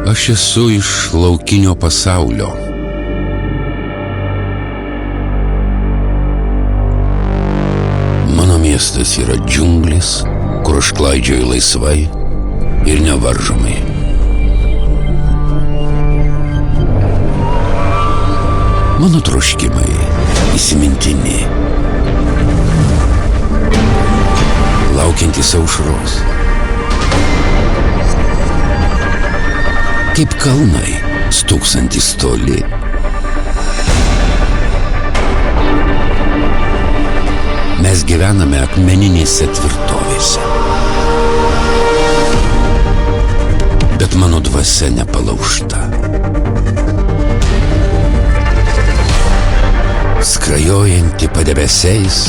Aš esu iš laukinio pasaulio. Mano miestas yra džiunglis, kur aš klaidžioju laisvai ir nevaržomai. Mano troškimai įsimintini, laukiantis aušros. Kaip kalnai, stūksantis toli. Mes gyvename akmeninėse tvirtovėse. Bet mano dvasia nepalaužta. Skrajojanti padebesiais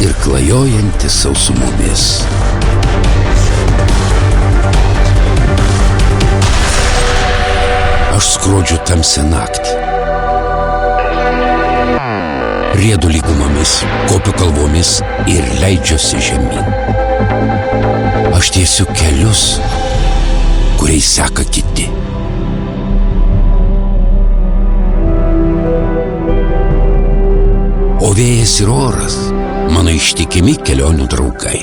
ir klajojanti sausumomis. Aš skrodžiu tamsią naktį. Riedu lygumomis, kopiu kalvomis ir leidžiuosi žemyn. Aš tiesiu kelius, kuriais seka kiti. O vėjas ir oras mano ištikimi kelionių draugai.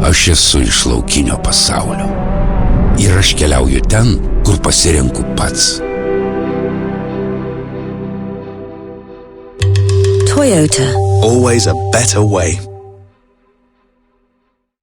Aš esu iš laukinio pasaulio ir aš keliauju ten, kur pasirenku pats. Toyota. Always a better way.